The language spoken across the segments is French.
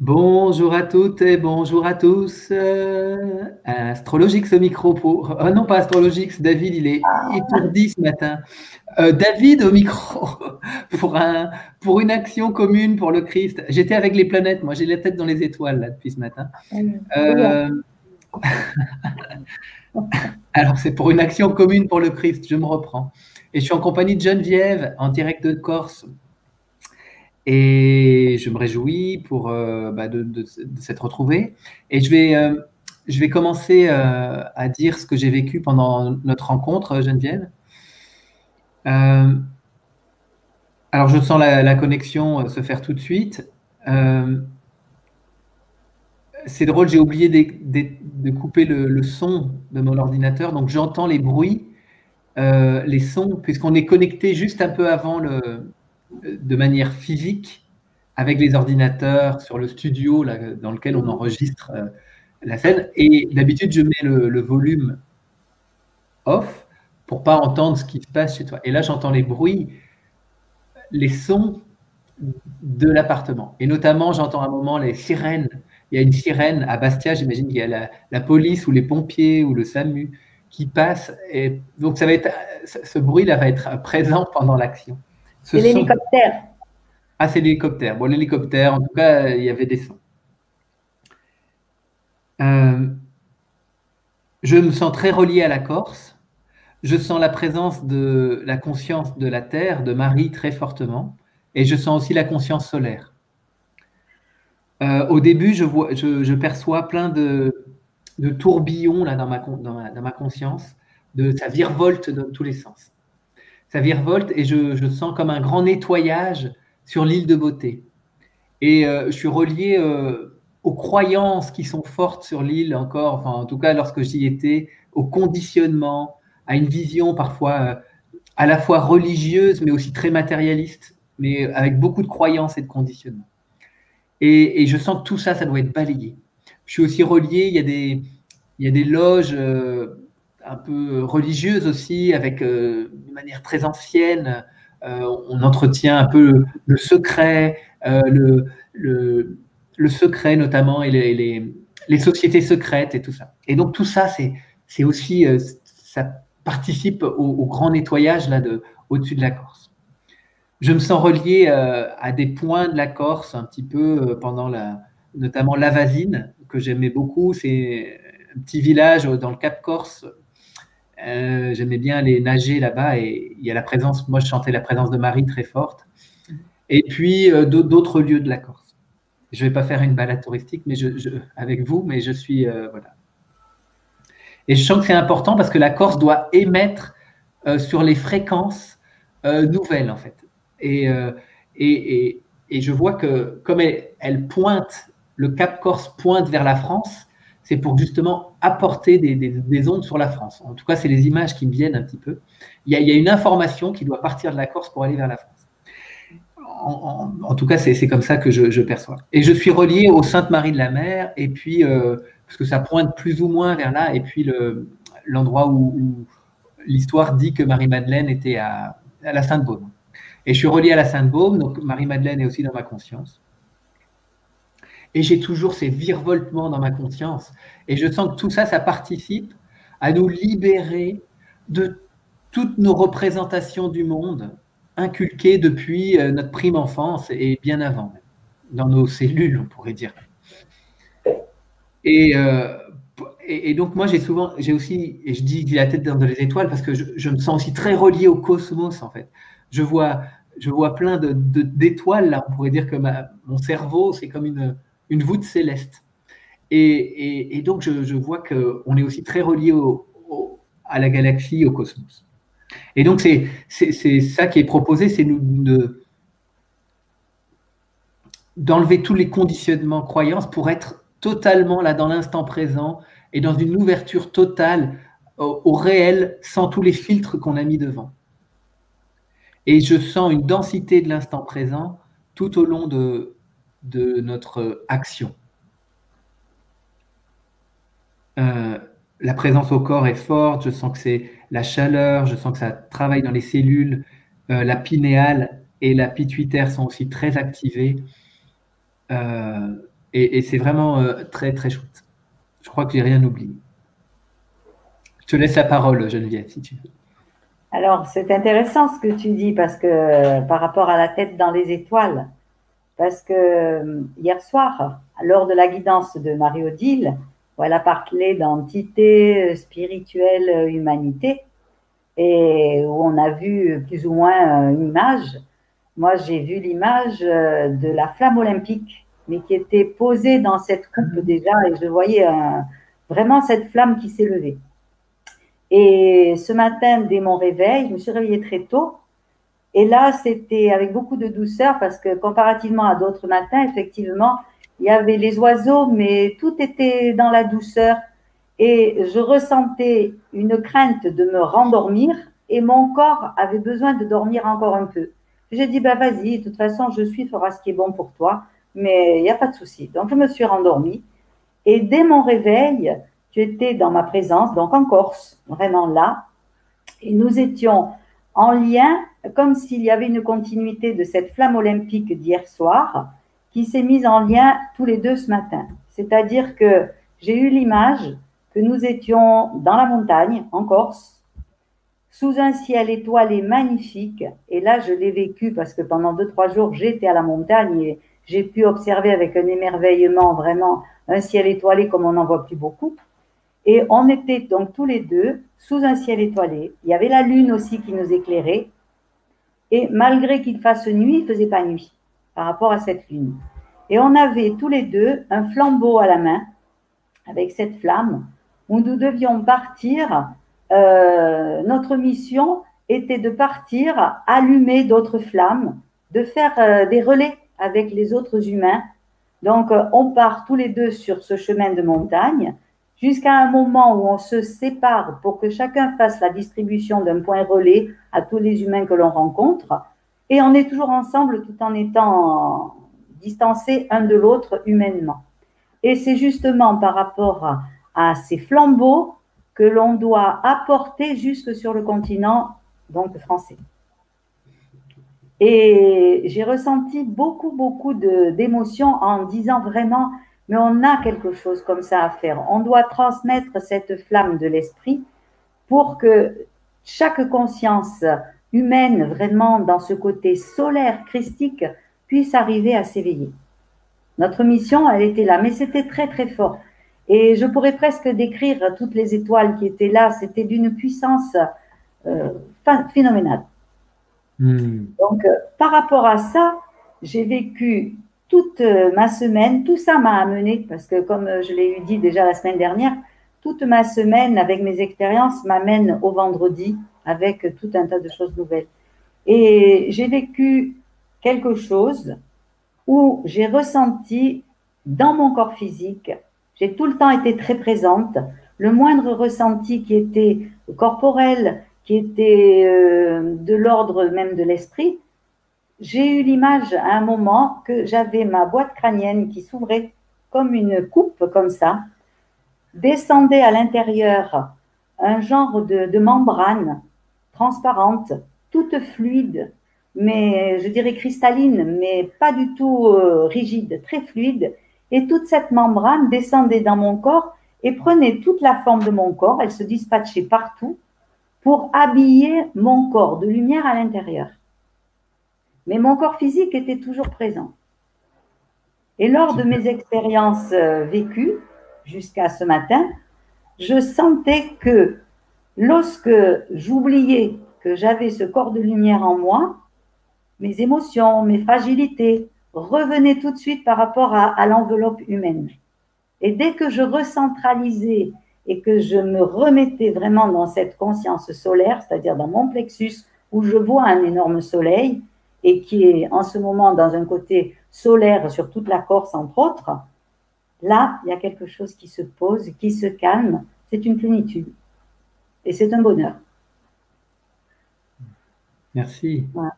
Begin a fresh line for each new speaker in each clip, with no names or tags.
Bonjour à toutes et bonjour à tous. Astrologix au micro pour... non, pas Astrologix, David, il est étourdi ce matin. David au micro pour, pour une action commune pour le Christ. J'étais avec les planètes, moi j'ai la tête dans les étoiles là, depuis ce matin.
Trop bien.
Euh, alors c'est pour une action commune pour le Christ, je me reprends. Et je suis en compagnie de Geneviève en direct de Corse. Et je me réjouis de s'être retrouvé. Et je vais commencer à dire ce que j'ai vécu pendant notre rencontre, Geneviève. Euh, alors, je sens la connexion se faire tout de suite. Euh, c'est drôle, j'ai oublié de couper le son de mon ordinateur, donc j'entends les bruits, les sons, puisqu'on est connecté juste un peu avant de manière physique avec les ordinateurs sur le studio là, dans lequel on enregistre la scène. Et d'habitude, je mets le volume off pour pas entendre ce qui se passe chez toi. Et là, j'entends les bruits, les sons de l'appartement. Et notamment, j'entends à un moment les sirènes. Il y a une sirène à Bastia, j'imagine qu'il y a la police ou les pompiers ou le SAMU qui passent. Et donc, ça va être, ce bruit-là va être présent pendant l'action. Ce
C'est
son.
l'hélicoptère.
Ah, c'est l'hélicoptère. Bon, l'hélicoptère, en tout cas, il y avait des sons. Je me sens très relié à la Corse. Je sens la présence de la conscience de la Terre, de Marie, très fortement. Et je sens aussi la conscience solaire. Au début, je perçois plein de tourbillons là, dans ma conscience. Ça virevolte dans tous les sens. Ça virevolte et je sens comme un grand nettoyage sur l'île de Beauté. Et je suis relié aux croyances qui sont fortes sur l'île encore, enfin, en tout cas lorsque j'y étais, au conditionnement, à une vision parfois à la fois religieuse, mais aussi très matérialiste, mais avec beaucoup de croyances et de conditionnement. Et je sens que tout ça, ça doit être balayé. Je suis aussi relié, il y a des loges un peu religieuses aussi, avec une manière très ancienne. On entretient un peu le secret, le, le secret notamment, et les sociétés secrètes et tout ça. Et donc tout ça, c'est aussi, ça participe au grand nettoyage là, au-dessus de la Corse. Je me sens relié à des points de la Corse un petit peu notamment Lavazine, que j'aimais beaucoup. C'est un petit village dans le Cap Corse. J'aimais bien aller nager là-bas et il y a la présence, moi je chantais la présence de Marie très forte. Et puis d'autres lieux de la Corse. Je ne vais pas faire une balade touristique avec vous, mais je suis, voilà. Et je sens que c'est important parce que la Corse doit émettre sur les fréquences nouvelles, en fait. Et, euh, et je vois que comme elle pointe, le Cap Corse pointe vers la France, c'est pour justement apporter des ondes sur la France. En tout cas, c'est les images qui me viennent un petit peu. Il y a une information qui doit partir de la Corse pour aller vers la France. En tout cas, c'est comme ça que je perçois. Et je suis relié au Sainte-Marie de la Mer, et puis, parce que ça pointe plus ou moins vers là, et puis l'endroit où l'histoire dit que Marie-Madeleine était à la Sainte-Baume. Et je suis relié à la Sainte-Baume, donc Marie-Madeleine est aussi dans ma conscience. Et j'ai toujours ces virevoltements dans ma conscience. Et je sens que tout ça, ça participe à nous libérer de toutes nos représentations du monde inculquées depuis notre prime enfance et bien avant, dans nos cellules, on pourrait dire. Et, euh, et donc moi, j'ai aussi, et je dis la tête dans les étoiles parce que je me sens aussi très relié au cosmos, en fait. Je vois, je vois plein d'étoiles, là, on pourrait dire que mon cerveau, c'est comme une voûte céleste. Et donc, je vois qu'on est aussi très relié à la galaxie, au cosmos. Et donc, c'est ça qui est proposé, c'est d'enlever tous les conditionnements, croyances pour être totalement là dans l'instant présent et dans une ouverture totale au réel sans tous les filtres qu'on a mis devant. Et je sens une densité de l'instant présent tout au long de notre action. La présence au corps est forte, je sens que c'est la chaleur, je sens que ça travaille dans les cellules, la pinéale et la pituitaire sont aussi très activées. Et c'est vraiment très, très chouette. Je crois que j'ai rien oublié. Je te laisse la parole, Geneviève, si tu veux.
Alors, c'est intéressant ce que tu dis parce que par rapport à la tête dans les étoiles, parce que hier soir, lors de la guidance de Marie-Odile, où elle a parlé d'entité spirituelle humanité et où on a vu plus ou moins une image, moi j'ai vu l'image de la flamme olympique, mais qui était posée dans cette coupe déjà et je voyais vraiment cette flamme qui s'est levée. Et ce matin, dès mon réveil, je me suis réveillée très tôt. Et là, c'était avec beaucoup de douceur parce que comparativement à d'autres matins, effectivement, il y avait les oiseaux, mais tout était dans la douceur. Et je ressentais une crainte de me rendormir et mon corps avait besoin de dormir encore un peu. J'ai dit, bah vas-y, de toute façon, je suis, fera ce qui est bon pour toi, mais il n'y a pas de souci. Donc, je me suis rendormie. Et dès mon réveil, tu étais dans ma présence, donc en Corse, vraiment là. Et nous étions en lien, comme s'il y avait une continuité de cette flamme olympique d'hier soir, qui s'est mise en lien tous les deux ce matin. C'est-à-dire que j'ai eu l'image que nous étions dans la montagne, en Corse, sous un ciel étoilé magnifique. Et là, je l'ai vécu parce que pendant 2, 3 jours, j'étais à la montagne et j'ai pu observer avec un émerveillement vraiment un ciel étoilé comme on n'en voit plus beaucoup. Et on était donc tous les deux sous un ciel étoilé. Il y avait la lune aussi qui nous éclairait. Et malgré qu'il fasse nuit, il ne faisait pas nuit par rapport à cette lune. Et on avait tous les deux un flambeau à la main avec cette flamme où nous devions partir. Notre mission était de partir allumer d'autres flammes, de faire des relais avec les autres humains. Donc, on part tous les deux sur ce chemin de montagne jusqu'à un moment où on se sépare pour que chacun fasse la distribution d'un point relais à tous les humains que l'on rencontre. Et on est toujours ensemble tout en étant distancés un de l'autre humainement. Et c'est justement par rapport à ces flambeaux que l'on doit apporter jusque sur le continent donc français. Et j'ai ressenti beaucoup, beaucoup d'émotions en disant vraiment, mais on a quelque chose comme ça à faire. On doit transmettre cette flamme de l'esprit pour que chaque conscience humaine, vraiment dans ce côté solaire, christique, puisse arriver à s'éveiller. Notre mission, elle était là, mais c'était très, très fort. Et je pourrais presque décrire toutes les étoiles qui étaient là. C'était d'une puissance phénoménale. Donc, par rapport à ça, j'ai vécu toute ma semaine. Tout ça m'a amené, parce que comme je l'ai dit déjà la semaine dernière, toute ma semaine avec mes expériences m'amène au vendredi avec tout un tas de choses nouvelles. Et j'ai vécu quelque chose où j'ai ressenti dans mon corps physique, j'ai tout le temps été très présente, le moindre ressenti qui était corporel, qui était de l'ordre même de l'esprit, j'ai eu l'image à un moment que j'avais ma boîte crânienne qui s'ouvrait comme une coupe comme ça, descendait à l'intérieur un genre de membrane transparente, toute fluide, mais je dirais cristalline, mais pas du tout rigide, très fluide. Et toute cette membrane descendait dans mon corps et prenait toute la forme de mon corps, elle se dispatchait partout pour habiller mon corps de lumière à l'intérieur. Mais mon corps physique était toujours présent. Et lors de mes expériences vécues jusqu'à ce matin, je sentais que lorsque j'oubliais que j'avais ce corps de lumière en moi, mes émotions, mes fragilités revenaient tout de suite par rapport à l'enveloppe humaine. Et dès que je recentralisais et que je me remettais vraiment dans cette conscience solaire, c'est-à-dire dans mon plexus où je vois un énorme soleil et qui est en ce moment dans un côté solaire sur toute la Corse, entre autres, là, il y a quelque chose qui se pose, qui se calme. C'est une plénitude. Et c'est un bonheur.
Merci.
Voilà.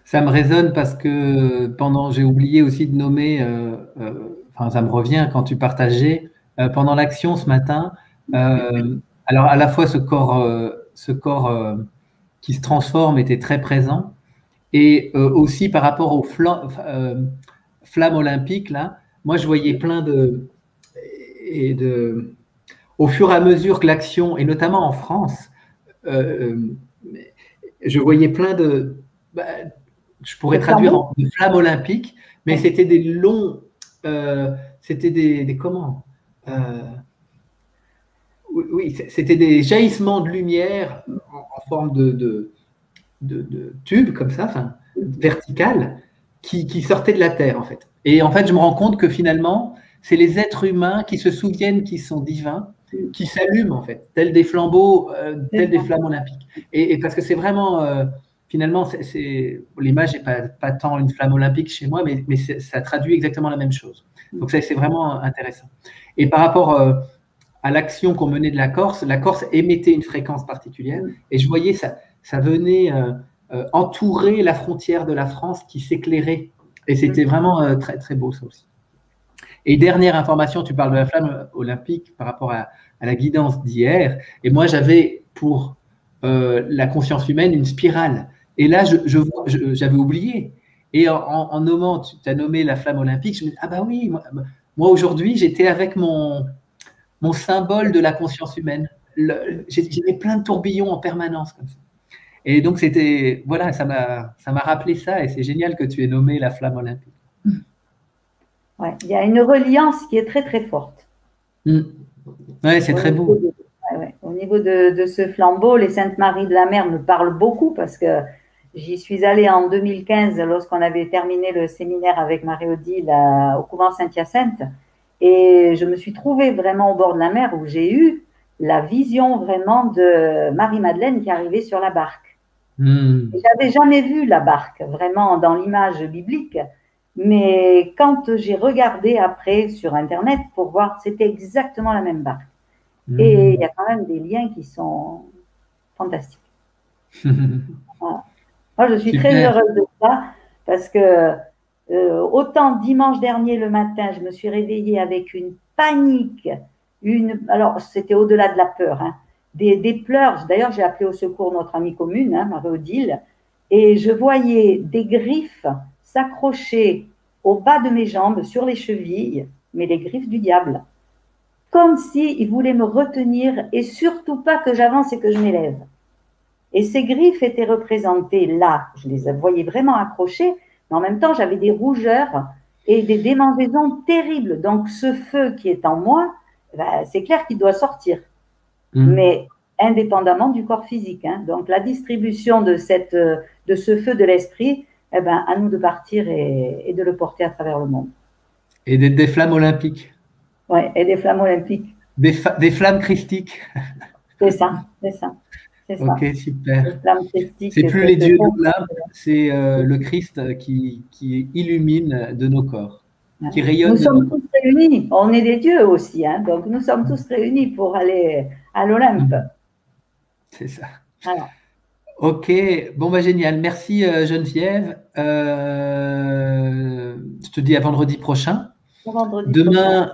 Ça me résonne parce que j'ai oublié aussi de nommer, enfin ça me revient quand tu partageais, pendant l'action ce matin, alors à la fois ce corps qui se transforme était très présent et aussi par rapport aux flammes olympiques là, moi, je voyais plein et au fur et à mesure que l'action, et notamment en France, euh, je voyais plein bah, je pourrais
Le
traduire
flambeau?
en de flammes olympiques, mais
Oui.
c'était des longs, c'était des comment oui, oui, c'était des jaillissements de lumière en forme de tube, comme ça, enfin, vertical, qui sortaient de la Terre, en fait. Et en fait, je me rends compte que finalement, c'est les êtres humains qui se souviennent qu'ils sont divins, qui s'allument, en fait, tels des flambeaux,
C'est
tels des
ça.
flammes olympiques. Et parce que c'est vraiment, finalement, l'image n'est pas tant une flamme olympique chez moi, mais ça traduit exactement la même chose. Donc, ça, c'est vraiment intéressant. Et par rapport à l'action qu'on menait de la Corse émettait une fréquence particulière, et je voyais ça venait entourer la frontière de la France qui s'éclairait. Et c'était vraiment très, très beau, ça aussi. Et dernière information, tu parles de la flamme olympique par rapport à la guidance d'hier. Et moi, j'avais pour la conscience humaine une spirale. Et là, j'avais oublié. Et en nommant, tu as nommé la flamme olympique, je me dis, ah bah oui, moi aujourd'hui, j'étais avec mon symbole de la conscience humaine. J'avais plein de tourbillons en permanence comme ça. Et donc, voilà, ça m'a rappelé ça, et c'est génial que tu aies nommé la flamme olympique.
Ouais. Il y a une reliance qui est très très forte.
Ouais, c'est
Au
très
niveau
beau.
de, au niveau de ce flambeau, les Saintes Maries de la Mer me parlent beaucoup parce que j'y suis allée en 2015 lorsqu'on avait terminé le séminaire avec Marie-Odile au couvent Saint-Hyacinthe. Et je me suis trouvée vraiment au bord de la mer où j'ai eu la vision vraiment de Marie-Madeleine qui arrivait sur la barque.
Mm.
J'avais jamais vu la barque vraiment dans l'image biblique, mais quand j'ai regardé après sur Internet pour voir, c'était exactement la même barque. Et il y
Mm.
a quand même des liens qui sont fantastiques. Voilà. Moi, je suis très
Super.
heureuse de ça parce que autant dimanche dernier le matin, je me suis réveillée avec une panique, alors c'était au-delà de la peur, hein, des pleurs. D'ailleurs, j'ai appelé au secours notre amie commune, hein, Marie-Odile, et je voyais des griffes s'accrocher au bas de mes jambes, sur les chevilles, mais les griffes du diable, comme s'il voulait me retenir et surtout pas que j'avance et que je m'élève. Et ces griffes étaient représentées là, je les voyais vraiment accrochées, mais en même temps, j'avais des rougeurs et des démangeaisons terribles. Donc, ce feu qui est en moi, ben, c'est clair qu'il doit sortir,
Mm.
mais indépendamment du corps physique. Hein. Donc, la distribution de ce feu de l'esprit, eh ben, à nous de partir et de le porter à travers le monde.
Et des flammes olympiques,
Ouais, et des flammes olympiques,
des flammes christiques.
c'est ça, c'est ça, c'est
Ok,
ça. Les
super.
flammes christiques,
C'est plus les
cette
dieux de l'âme, c'est le Christ qui illumine de nos corps, qui
Nous
rayonne de nos
sommes
corps.
tous réunis, on est des dieux aussi, hein, donc nous sommes tous réunis pour aller à l'Olympe.
Mm. C'est ça.
Voilà.
Ok, bon bah génial. Merci Geneviève. Je te dis à vendredi prochain.
Au vendredi prochain.
Demain,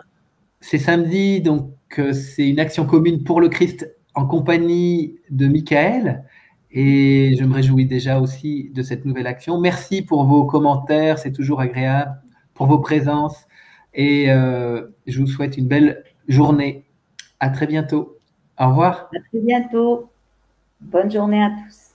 c'est samedi, donc c'est une action commune pour le Christ en compagnie de Michael. Et je me réjouis déjà aussi de cette nouvelle action. Merci pour vos commentaires, c'est toujours agréable, pour vos présences. Et je vous souhaite une belle journée. À très bientôt. Au revoir.
À très bientôt. Bonne journée à tous.